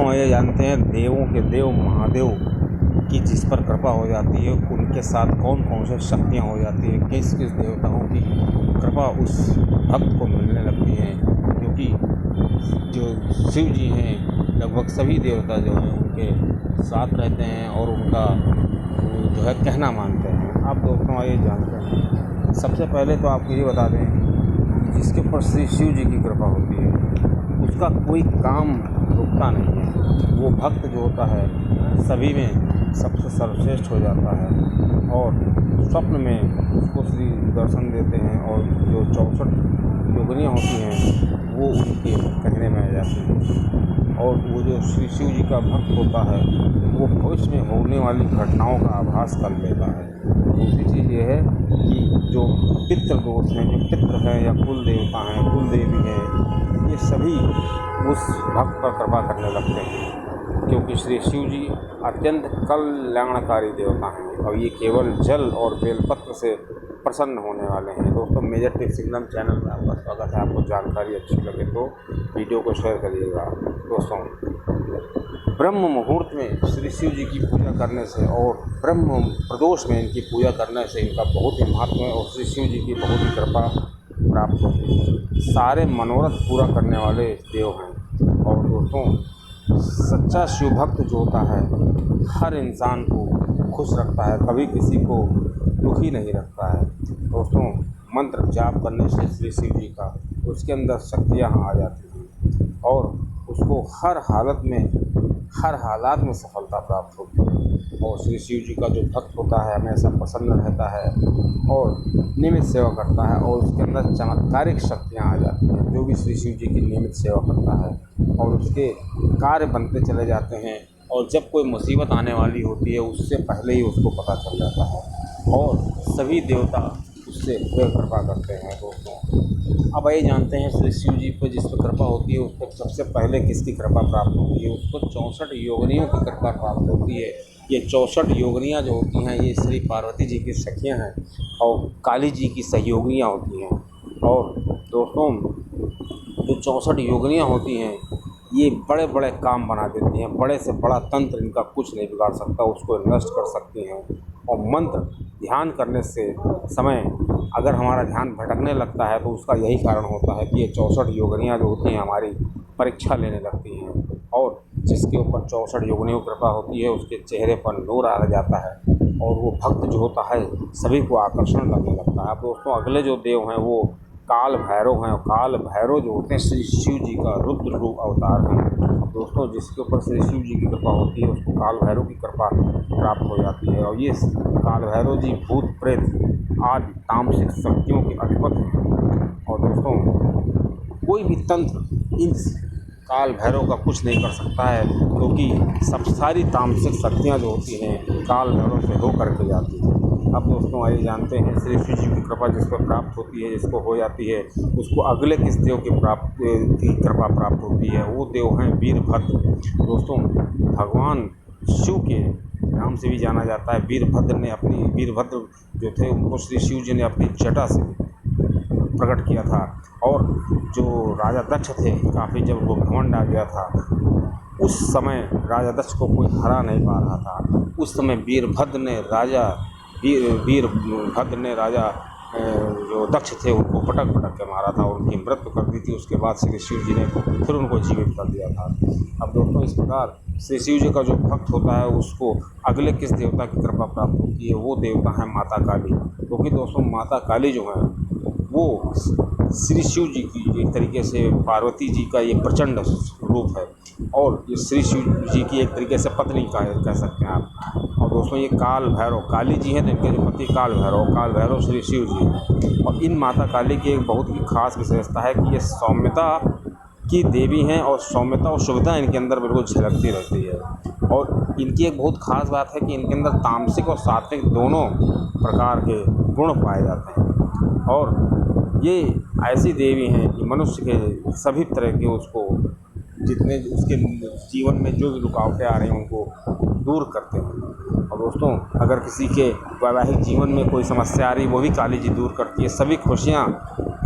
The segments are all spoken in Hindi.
दोस्तों ये जानते हैं देवों के देव महादेव की जिस पर कृपा हो जाती है उनके साथ कौन कौन से शक्तियाँ हो जाती हैं, किस किस देवताओं की कृपा उस भक्त को मिलने लगती है। क्योंकि जो शिव जी हैं लगभग सभी देवता जो हैं उनके साथ रहते हैं और उनका जो है कहना मानते हैं। आप दोस्तों ये जानते हैं, सबसे पहले तो आपको ये बता दें जिसके ऊपर श्री शिव जी की कृपा होती है उसका कोई काम रुकता नहीं है। वो भक्त जो होता है सभी में सबसे सर्वश्रेष्ठ हो जाता है और स्वप्न में उसको श्री दर्शन देते हैं और जो 64 योगिनियाँ होती हैं वो उनके कहने में आ जाती हैं। और वो जो श्री शिव जी का भक्त होता है वो भविष्य में होने वाली घटनाओं का आभास कर लेता है। दूसरी चीज़ ये है कि जो पितृ दोष हैं, जो पितृ हैं या कुल देवता हैं, कुल देवी हैं, ये सभी उस भक्त पर कृपा करने लगते हैं। क्योंकि श्री शिव जी अत्यंत कल्याणकारी देवता हैं और ये केवल जल और बेलपत्र से प्रसन्न होने वाले हैं। दोस्तों मेजर टिप्स इंग्लैंड चैनल में आपका स्वागत है। आपको जानकारी अच्छी लगे तो वीडियो को शेयर करिएगा। दोस्तों ब्रह्म मुहूर्त में श्री शिव जी की पूजा करने से और ब्रह्म प्रदोष में इनकी पूजा करने से इनका बहुत ही महत्व है और श्री शिव जी की बहुत ही कृपा प्राप्त होती है। सारे मनोरथ पूरा करने वाले देव हैं। और दोस्तों सच्चा शिव भक्त जो होता है हर इंसान को खुश रखता है, कभी किसी को दुखी नहीं रखता है। दोस्तों मंत्र जाप करने से श्री शिव जी का उसके अंदर शक्तियाँ आ जाती हैं और उसको हर हालात में सफलता प्राप्त होती है। और श्री शिव जी का जो भक्त होता है हमेशा प्रसन्न रहता है और नियमित सेवा करता है और उसके अंदर चमत्कारिक शक्तियाँ आ जाती हैं। जो भी श्री शिव जी की नियमित सेवा करता है और उसके कार्य बनते चले जाते हैं और जब कोई मुसीबत आने वाली होती है उससे पहले ही उसको पता चल जाता है और सभी देवता उससे कृपा करते हैं। दोस्तों अब ये जानते हैं श्री शिव जी पर जिस पर कृपा होती है उसको सबसे पहले किसकी कृपा प्राप्त होती है? उसको 64 योगिनियों की कृपा प्राप्त होती है। ये 64 योगिनियाँ जो होती हैं ये श्री पार्वती जी की सखियाँ हैं और काली जी की सहयोगिनियाँ होती हैं। और दोस्तों जो 64 योगिनियाँ होती हैं ये बड़े बड़े काम बना देती हैं, बड़े से बड़ा तंत्र इनका कुछ नहीं बिगाड़ सकता, उसको नष्ट कर सकती हैं। और मंत्र ध्यान करने से समय अगर हमारा ध्यान भटकने लगता है तो उसका यही कारण होता है कि ये 64 योगिनियाँ जो होती हैं हमारी परीक्षा लेने लगती हैं और जिसके ऊपर 64 योगिनियों की कृपा होती है उसके चेहरे पर नूर आ जाता है और वो भक्त जो होता है सभी को आकर्षण लगने लगता है। अब दोस्तों अगले जो देव हैं वो काल भैरव हैं और काल भैरव जो होते हैं श्री शिव जी का रुद्र रूप अवतार हैं। अब दोस्तों जिसके ऊपर श्री शिव जी की कृपा होती है उसको काल भैरव की कृपा प्राप्त हो जाती है और ये काल भैरव जी भूत प्रेत आदि तामसिक शक्तियों के अधिपति हैं। और दोस्तों कोई भी तंत्र इन काल भैरव का कुछ नहीं कर सकता है क्योंकि सारी तामसिक शक्तियाँ जो होती हैं काल भैरव से हो करके जाती हैं। अब दोस्तों आइए जानते हैं श्री शिव जी की कृपा जिस पर प्राप्त होती है, जिसको हो जाती है, उसको अगले किस देव की कृपा प्राप्त होती है? वो देव हैं वीरभद्र। दोस्तों भगवान शिव के नाम से भी जाना जाता है। वीरभद्र जो थे उनको श्री शिव जी ने अपनी जटा से प्रकट किया था और जो राजा दक्ष थे काफ़ी जब वो घमंड आ गया था उस समय राजा दक्ष को कोई हरा नहीं पा रहा था। उस समय वीरभद्र ने राजा जो दक्ष थे उनको पटक के मारा था और उनकी मृत्यु कर दी थी। उसके बाद श्री शिव जी ने फिर उनको जीवित कर दिया था। अब दोस्तों इस प्रकार श्री शिव जी का जो भक्त होता है उसको अगले किस देवता की कृपा प्राप्त होती है? वो देवता है माता काली। क्योंकि दोस्तों माता काली जो है वो श्री शिव जी की एक तरीके से पार्वती जी का ये प्रचंड रूप है और ये श्री शिव जी की एक तरीके से पत्नी कह सकते हैं आप। और दोस्तों ये काल भैरव काली जी हैं तो इनके जो पति काल भैरव श्री शिव जी। और इन माता काली की एक बहुत ही खास विशेषता है कि ये सौम्यता की देवी हैं और सौम्यता और शुभता इनके अंदर बिल्कुल झलकती रहती है। और इनकी एक बहुत ख़ास बात है कि इनके अंदर तामसिक और सात्विक दोनों प्रकार के गुण पाए जाते हैं और ये ऐसी देवी हैं कि मनुष्य के सभी तरह के उसको जितने उसके जीवन में जो भी रुकावटें आ रही हैं उनको दूर करते हैं। और दोस्तों अगर किसी के वैवाहिक जीवन में कोई समस्या आ रही वो भी काली जी दूर करती है। सभी खुशियाँ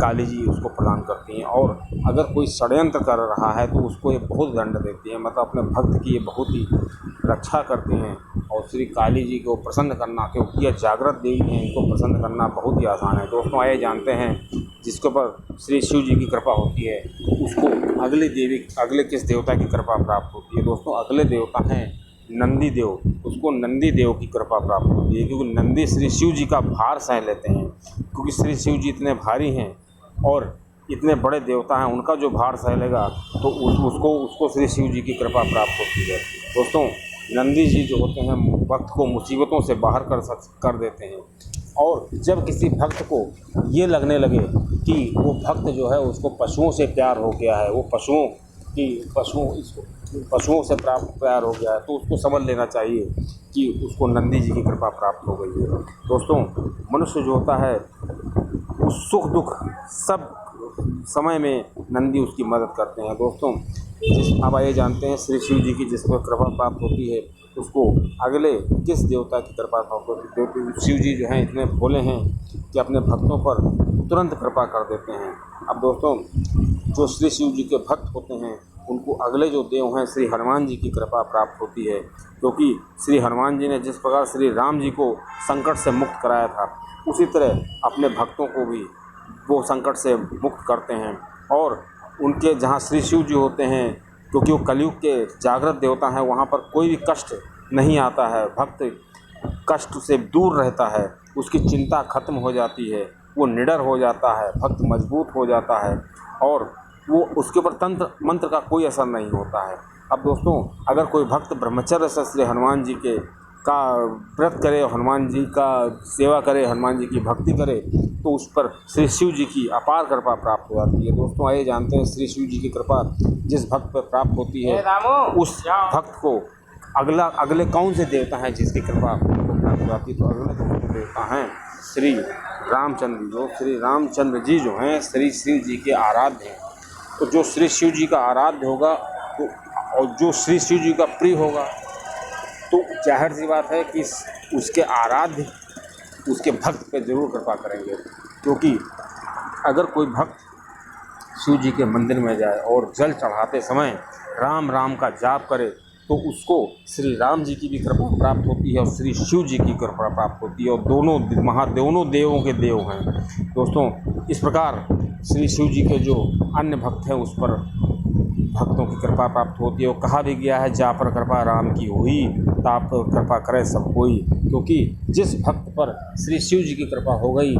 काली जी उसको प्रदान करती हैं। और अगर कोई षड्यंत्र कर रहा है तो उसको ये बहुत दंड देती है, मतलब अपने भक्त की ये बहुत ही रक्षा करती हैं। और श्री काली जी को प्रसन्न करना, क्योंकि ये जागृत देवी हैं, इनको प्रसन्न करना बहुत ही आसान है। दोस्तों आइए जानते हैं जिसके ऊपर श्री शिव जी की कृपा होती है उसको अगले किस देवता की कृपा प्राप्त होती है। दोस्तों अगले देवता हैं नंदी देव, उसको नंदी देव की कृपा प्राप्त होती है, क्योंकि नंदी श्री शिव जी का भार सह लेते हैं। क्योंकि श्री शिव जी इतने भारी हैं और इतने बड़े देवता हैं, उनका जो भार सह लेगा तो उसको श्री शिव जी की कृपा प्राप्त होती है। दोस्तों नंदी जी जो होते हैं भक्त को मुसीबतों से बाहर कर देते हैं। और जब किसी भक्त को ये लगने लगे कि वो भक्त जो है उसको पशुओं से प्यार हो गया है, वो पशुओं से प्यार हो गया है, तो उसको समझ लेना चाहिए कि उसको नंदी जी की कृपा प्राप्त हो गई है। दोस्तों मनुष्य जो होता है उस सुख दुख सब समय में नंदी उसकी मदद करते हैं। दोस्तों अब आइए जानते हैं श्री शिव जी की जिस पर कृपा प्राप्त होती है उसको अगले किस देवता की कृपा प्राप्त होती है। शिव जी जो हैं इतने भोले हैं कि अपने भक्तों पर तुरंत कृपा कर देते हैं। अब दोस्तों जो श्री शिव जी के भक्त होते हैं उनको अगले जो देव हैं श्री हनुमान जी की कृपा प्राप्त होती है, क्योंकि श्री हनुमान जी ने जिस प्रकार श्री राम जी को संकट से मुक्त कराया था उसी तरह अपने भक्तों को भी वो संकट से मुक्त करते हैं। और उनके जहाँ श्री शिव जी होते हैं, क्योंकि वो कलयुग के जागृत देवता हैं, वहाँ पर कोई भी कष्ट नहीं आता है, भक्त कष्ट से दूर रहता है, उसकी चिंता खत्म हो जाती है, वो निडर हो जाता है, भक्त मजबूत हो जाता है और वो उसके ऊपर तंत्र मंत्र का कोई असर नहीं होता है। अब दोस्तों अगर कोई भक्त ब्रह्मचर्य से श्री हनुमान जी का व्रत करे, हनुमान जी का सेवा करे, हनुमान जी की भक्ति करे तो उस पर श्री शिव जी की अपार कृपा प्राप्त हो जाती है। दोस्तों आइए जानते हैं श्री शिव जी की कृपा जिस भक्त पर प्राप्त होती है उस भक्त को अगले कौन से देवता हैं जिसकी कृपा को प्राप्त हो जाती है। तो अगले तो देवता हैं श्री रामचंद्र। जो श्री रामचंद्र जी जो हैं श्री शिव जी के आराध्य हैं। तो जो श्री शिव जी का आराध्य होगा तो और जो श्री शिव जी का प्रिय होगा तो जाहिर सी बात है कि उसके आराध्य उसके भक्त पे ज़रूर कृपा करेंगे। क्योंकि अगर कोई भक्त शिव जी के मंदिर में जाए और जल चढ़ाते समय राम राम का जाप करे तो उसको श्री राम जी की भी कृपा प्राप्त होती है और श्री शिव जी की कृपा प्राप्त होती है, और दोनों देवों के देव हैं। दोस्तों इस प्रकार श्री शिव जी के जो अन्य भक्त हैं उस पर भक्तों की कृपा प्राप्त होती है। और कहा भी गया है जा पर कृपा राम की हुई ताप कृपा करे सब कोई। क्योंकि जिस भक्त पर श्री शिव जी की कृपा हो गई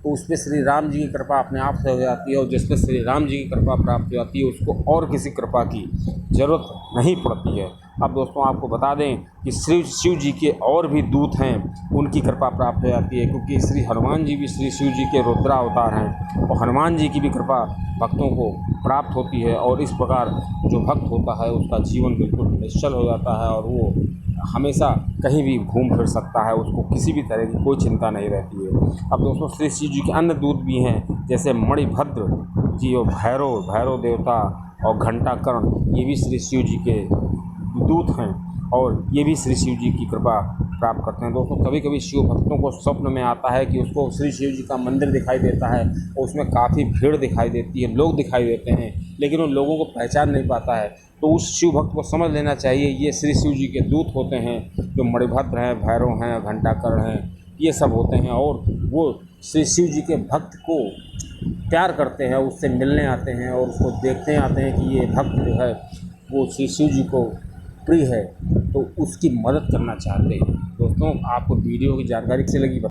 तो उस पर श्री राम जी की कृपा अपने आप से हो जाती है, और जिस पर श्री राम जी की कृपा प्राप्त हो जाती है उसको और किसी कृपा की ज़रूरत नहीं पड़ती है। अब दोस्तों आपको बता दें कि श्री शिव जी के और भी दूत हैं, उनकी कृपा प्राप्त हो जाती है, क्योंकि श्री हनुमान जी भी श्री शिव जी के रुद्रावतार हैं और हनुमान जी की भी कृपा भक्तों को प्राप्त होती है। और इस प्रकार जो भक्त होता है उसका जीवन बिल्कुल निश्चल हो जाता है और वो हमेशा कहीं भी घूम फिर सकता है, उसको किसी भी तरह की कोई चिंता नहीं रहती है। अब दोस्तों श्री शिव जी के अन्य दूत भी हैं जैसे मणिभद्र जी और भैरव देवता और घंटाकर्ण, ये भी श्री शिव जी के दूत हैं और ये भी श्री शिव जी की कृपा प्राप्त करते हैं। दोस्तों कभी कभी शिव भक्तों को स्वप्न में आता है कि उसको श्री शिव जी का मंदिर दिखाई देता है और उसमें काफ़ी भीड़ दिखाई देती है, लोग दिखाई देते हैं, लेकिन उन लोगों को पहचान नहीं पाता है। तो उस शिव भक्त को समझ लेना चाहिए ये श्री शिव जी के दूत होते हैं, जो मणिभद्र हैं, भैरव हैं, घंटाकर्ण हैं, ये सब होते हैं। और वो श्री शिव जी के भक्त को प्यार करते हैं, उससे मिलने आते हैं और उसको देखते आते हैं कि ये भक्त जो है वो श्री शिव जी को प्रिय है, तो उसकी मदद करना चाहते हैं। दोस्तों आपको वीडियो की जानकारी कैसी लगी